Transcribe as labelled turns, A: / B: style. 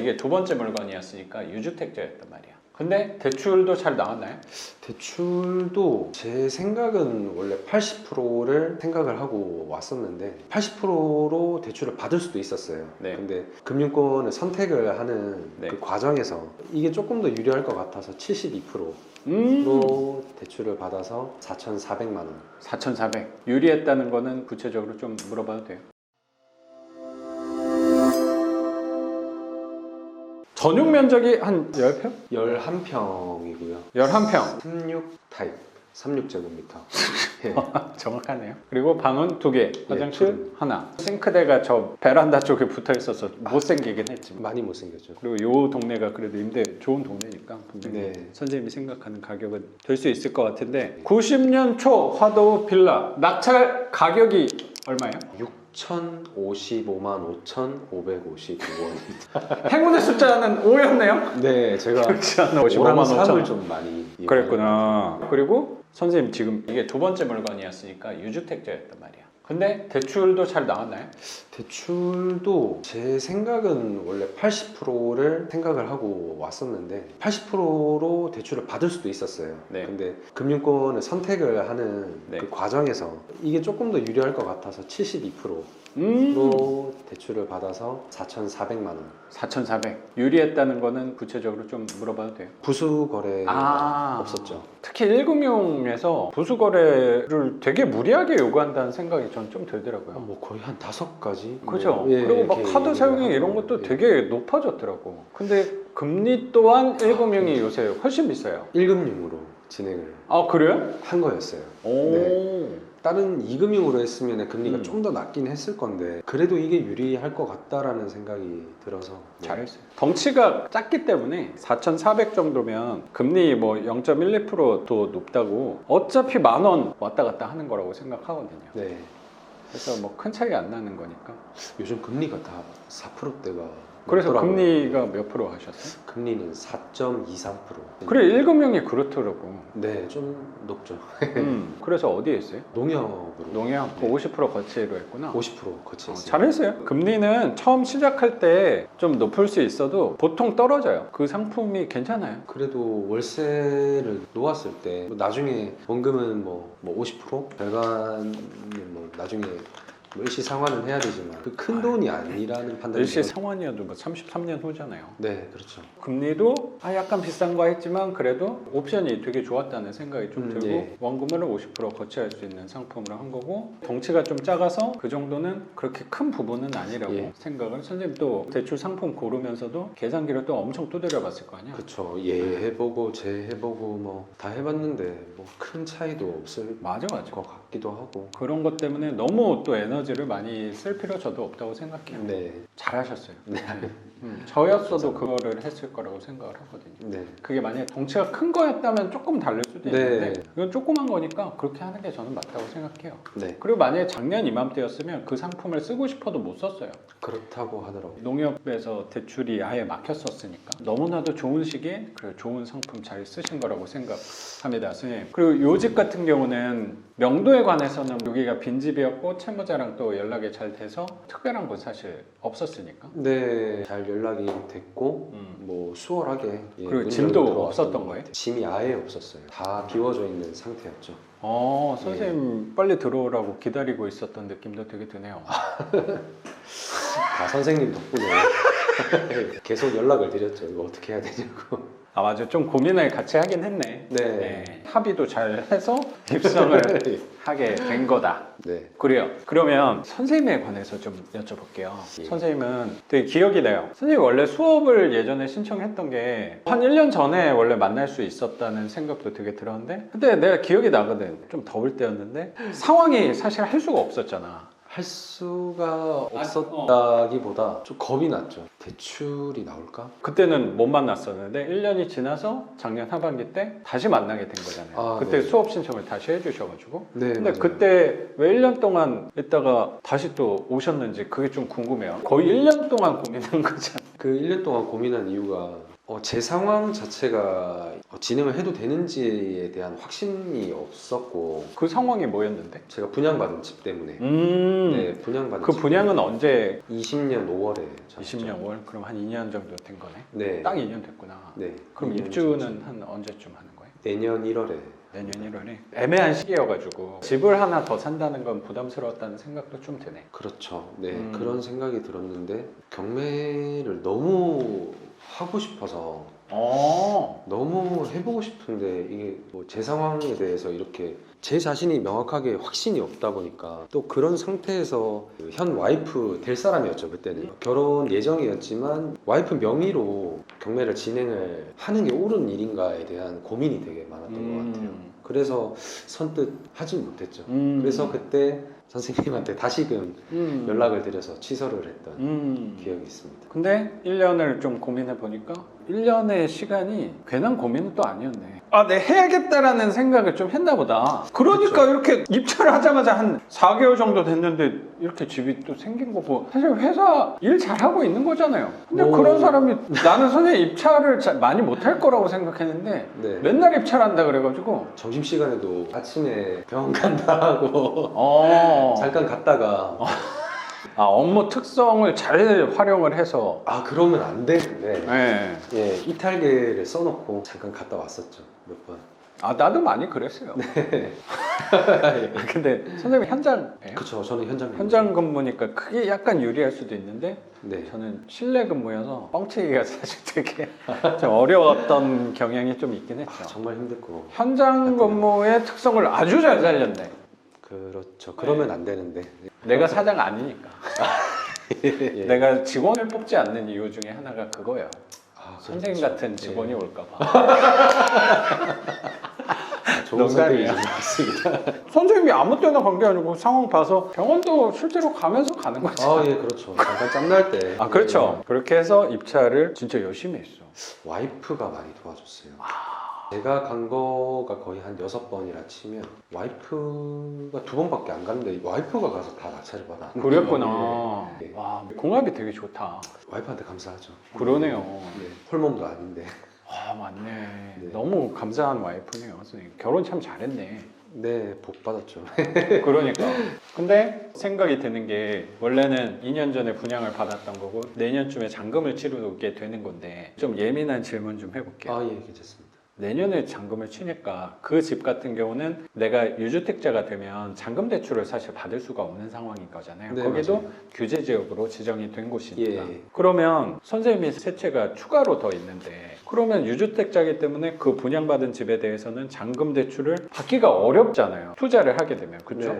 A: 이게 두 번째 물건이었으니까 유주택자였단 말이야. 근데 대출도 잘 나왔나요?
B: 대출도 제 생각은 원래 80%를 생각을 하고 왔었는데 80%로 대출을 받을 수도 있었어요.
A: 네.
B: 근데 금융권을 선택을 하는
A: 네.
B: 그 과정에서 이게 조금 더 유리할 것 같아서 72%로 대출을 받아서 4,400만 원.
A: 4,400. 유리했다는 거는 구체적으로 좀 물어봐도 돼요? 전용 면적이 한 10평?
B: 11평이고요.
A: 11평.
B: 36 타입, 36제곱미터. 예.
A: 정확하네요. 그리고 방은 2개, 화장실
B: 둘.
A: 하나. 싱크대가 저 베란다 쪽에 붙어 있어서 못생기긴 했지만.
B: 많이 못생겼죠.
A: 그리고 요 동네가 그래도 임대 좋은 동네니까 분명히
B: 네.
A: 선생님이 생각하는 가격은 될 수 있을 것 같은데 90년 초 화도 빌라 낙찰 가격이 얼마예요?
B: 6,055만 5,552원.
A: 행운의 숫자는 5였네요?
B: 네, 제가
A: 그렇지 않나? 55만
B: 오랑
A: 5천
B: 3을
A: 원.
B: 좀 많이
A: 그랬구나. 그리고 선생님 지금 이게 두 번째 물건이었으니까 유주택자였단 말이야. 근데 대출도 잘 나왔나요?
B: 대출도 제 생각은 원래 80%를 생각을 하고 왔었는데 80%로 대출을 받을 수도 있었어요.
A: 네.
B: 근데 금융권을 선택을 하는
A: 네.
B: 그 과정에서 이게 조금 더 유리할 것 같아서 72%로 대출을 받아서 4,400만 원.
A: 4,400. 유리했다는 거는 구체적으로 좀 물어봐도 돼요?
B: 부수 거래가 없었죠.
A: 특히 1금융에서 부수 거래를 되게 무리하게 요구한다는 생각이 전 좀 들더라고요.
B: 뭐 거의 한 5가지.
A: 그죠?
B: 예,
A: 그리고 막
B: 이렇게
A: 카드 사용이
B: 얘기를
A: 이런
B: 하고,
A: 것도
B: 예.
A: 되게 높아졌더라고. 근데 금리 또한 1금융이 요새 훨씬 비싸요.
B: 1금융으로 진행을
A: 아, 그래요?
B: 한 거였어요.
A: 오.
B: 네. 다른 2금융으로 했으면 금리가
A: 음.
B: 좀 더 낮긴 했을 건데 그래도 이게 유리할 것 같다라는 생각이 들어서 네.
A: 잘했어요. 덩치가 작기 때문에 4,400 정도면 금리 뭐 0.12%도 높다고 어차피 10,000원 왔다 갔다 하는 거라고 생각하거든요.
B: 네.
A: 그래서 뭐 큰 차이 안 나는 거니까.
B: 요즘 금리가 다 4%대가
A: 그래서 금리가 몇 프로 하셨어요?
B: 금리는 4.23%.
A: 그래, 1금융이 그렇더라고.
B: 네, 좀 높죠.
A: 그래서 어디에 했어요?
B: 농협으로
A: 농협
B: 네.
A: 50% 거치로 했구나.
B: 50% 거치했어요.
A: 잘했어요. 금리는 처음 시작할 때 좀 높을 수 있어도 보통 떨어져요. 그 상품이 괜찮아요.
B: 그래도 월세를 놓았을 때 나중에 원금은 뭐 50%? 별관은 뭐 나중에 뭐 일시 상환은 해야 되지만 그 큰 돈이 아니라는 판단이
A: 일시
B: 들어서-
A: 상환이어도 뭐 33년 후잖아요.
B: 네, 그렇죠.
A: 금리도 약간 비싼 거 했지만 그래도 옵션이 되게 좋았다는 생각이 좀 들고
B: 예.
A: 원금을 50% 거치할 수 있는 상품으로 한 거고 덩치가 좀 작아서 그 정도는 그렇게 큰 부분은 아니라고
B: 예.
A: 생각을 선생님 또 대출 상품 고르면서도 계산기를 또 엄청 두드려 봤을 거 아니야?
B: 그렇죠. 예 해보고 제 해보고 뭐 다 해봤는데 뭐 큰 차이도 없을
A: 맞아.
B: 것 같기도 하고.
A: 그런 것 때문에 너무 또 에너지를 많이 쓸 필요 저도 없다고 생각해요.
B: 네,
A: 잘하셨어요.
B: 네.
A: 저였어도 그거를 했을 거라고 생각을 하거든요.
B: 네.
A: 그게 만약에 덩치가 큰 거였다면 조금 다를 수도
B: 네.
A: 있는데 이건 조그만 거니까 그렇게 하는 게 저는 맞다고 생각해요.
B: 네,
A: 그리고 만약에 작년 이맘때였으면 그 상품을 쓰고 싶어도 못 썼어요.
B: 그렇다고 하더라고요.
A: 농협에서 대출이 아예 막혔었으니까 너무나도 좋은 시기에 그 좋은 상품 잘 쓰신 거라고 생각합니다, 선생님. 그리고 요 집 같은 경우는 명도에 관해서는 여기가 빈집이었고 채무자랑 또 연락이 잘 돼서 특별한 건 사실 없었으니까.
B: 네, 잘 연락이 됐고
A: 음.
B: 뭐 수월하게
A: 그리고
B: 문이
A: 짐도
B: 들어왔던
A: 없었던
B: 것
A: 거예요?
B: 같아요. 짐이 아예 없었어요. 다 비워져 있는 상태였죠.
A: 선생님 빨리 들어오라고 기다리고 있었던 느낌도 되게 드네요.
B: 다 선생님 덕분에 계속 연락을 드렸죠. 이거 어떻게 해야 되냐고.
A: 아, 맞아. 좀 고민을 같이 하긴 했네.
B: 네.
A: 합의도 잘 해서 입성을 하게 된 거다.
B: 네.
A: 그래요. 그러면 선생님에 관해서 좀 여쭤볼게요.
B: 예.
A: 선생님은 되게 기억이 나요. 선생님이 원래 수업을 예전에 신청했던 게 한 1년 전에 원래 만날 수 있었다는 생각도 되게 들었는데 그때 내가 기억이 나거든. 좀 더울 때였는데 상황이 사실 할 수가 없었잖아.
B: 할 수가 없었다기보다 좀 겁이 났죠. 대출이 나올까?
A: 그때는 못 만났었는데 1년이 지나서 작년 하반기 때 다시 만나게 된 거잖아요.
B: 아,
A: 그때
B: 네.
A: 수업 신청을 다시 해주셔가지고.
B: 네.
A: 근데
B: 맞아요.
A: 그때 왜 1년 동안 있다가 다시 또 오셨는지 그게 좀 궁금해요. 거의 1년 동안 고민한 거잖아요.
B: 그 1년 동안 고민한 이유가 제 상황 자체가 진행을 해도 되는지에 대한 확신이 없었고
A: 그 상황이 뭐였는데?
B: 제가 분양받은 집 때문에 네, 분양받은
A: 그
B: 집
A: 분양은
B: 때문에
A: 언제?
B: 20년 5월에
A: 20년 5월? 그럼 한 2년 정도 된 거네?
B: 네.
A: 딱 2년 됐구나.
B: 네.
A: 그럼
B: 2년
A: 입주는
B: 전쯤.
A: 한 언제쯤 하는 거예요?
B: 내년 1월에
A: 내년 1월에? 애매한 시기여가지고 집을 하나 더 산다는 건 부담스러웠다는 생각도 좀 드네.
B: 그렇죠. 네.
A: 음.
B: 그런 생각이 들었는데 경매를 너무 하고 싶어서 너무 해보고 싶은데 이게 뭐 제 상황에 대해서 이렇게 제 자신이 명확하게 확신이 없다 보니까 또 그런 상태에서 그현 와이프 될 사람이었죠 그때는 결혼 예정이었지만 와이프 명의로 경매를 진행을 하는 게 옳은 일인가에 대한 고민이 되게 많았던 것 같아요. 그래서 선뜻 하진 못했죠. 그래서 그때 선생님한테 다시금 연락을 드려서 취소를 했던 기억이 있습니다.
A: 근데 1년을 좀 고민해 보니까 1년의 시간이 괜한 고민은 또 아니었네. 아, 내 해야겠다라는 생각을 좀 했나 보다. 그러니까
B: 그쵸.
A: 이렇게 입찰을 하자마자 한 4개월 정도 됐는데 이렇게 집이 또 생긴 거고 사실 회사 일 잘하고 있는 거잖아요. 근데
B: 오.
A: 그런 사람이 나는 선생님 입찰을 많이 못할 거라고 생각했는데
B: 네.
A: 맨날 입찰한다 그래가지고
B: 점심시간에도 아침에 병원 간다 하고 잠깐 갔다가
A: 업무 특성을 잘 활용을 해서
B: 그러면 안 되는데
A: 네.
B: 예, 이탈계를 써놓고 잠깐 갔다 왔었죠 몇 번.
A: 나도 많이 그랬어요. 근데 선생님 현장이에요?
B: 그쵸, 저는
A: 현장 근무니까 그게 약간 유리할 수도 있는데
B: 네.
A: 저는 실내 근무여서 뻥치기가 사실 되게 좀 어려웠던 경향이 좀 있긴 했죠.
B: 정말 힘들고.
A: 현장 근무의 특성을 아주 잘 살렸네.
B: 그렇죠. 그러면 안 되는데.
A: 내가 사장 아니니까.
B: 예.
A: 내가 직원을 뽑지 않는 이유 중에 하나가 그거예요. 선생님
B: 그렇죠.
A: 같은 직원이
B: 예.
A: 올까봐.
B: 좋은
A: 농담이에요.
B: 선택이신 것 같습니다.
A: 선생님이 아무 때나 간 게 아니고 상황 봐서 병원도 실제로 가면서 가는 거지.
B: 예, 그렇죠. 잠깐 짬날 때.
A: 그렇죠. 그렇게 해서 입찰을 진짜 열심히 했어.
B: 와이프가 많이 도와줬어요. 제가 간 거가 거의 한 6번이라 치면 와이프가 2번밖에 안 갔는데 와이프가 가서 다 낙찰을 받아.
A: 그랬구나.
B: 네.
A: 와, 궁합이 되게 좋다.
B: 와이프한테 감사하죠.
A: 그러네요.
B: 네. 홀몸도 아닌데.
A: 맞네.
B: 네.
A: 너무 감사한 와이프네요. 선생님. 결혼 참 잘했네.
B: 네, 복 받았죠.
A: 그러니까. 근데 생각이 드는 게 원래는 2년 전에 분양을 받았던 거고 내년쯤에 잔금을 치르게 되는 건데 좀 예민한 질문 좀 해볼게요.
B: 예, 괜찮습니다.
A: 내년에 잔금을 치니까 그 집 같은 경우는 내가 유주택자가 되면 잔금 대출을 사실 받을 수가 없는 상황인 거잖아요.
B: 네,
A: 거기도
B: 맞아요.
A: 규제 지역으로 지정이 된 곳이니까.
B: 예.
A: 그러면 선생님이 세 채가 추가로 더 있는데 그러면 유주택자이기 때문에 그 분양받은 집에 대해서는 잔금 대출을 받기가 어렵잖아요. 투자를 하게 되면. 그렇죠?
B: 네.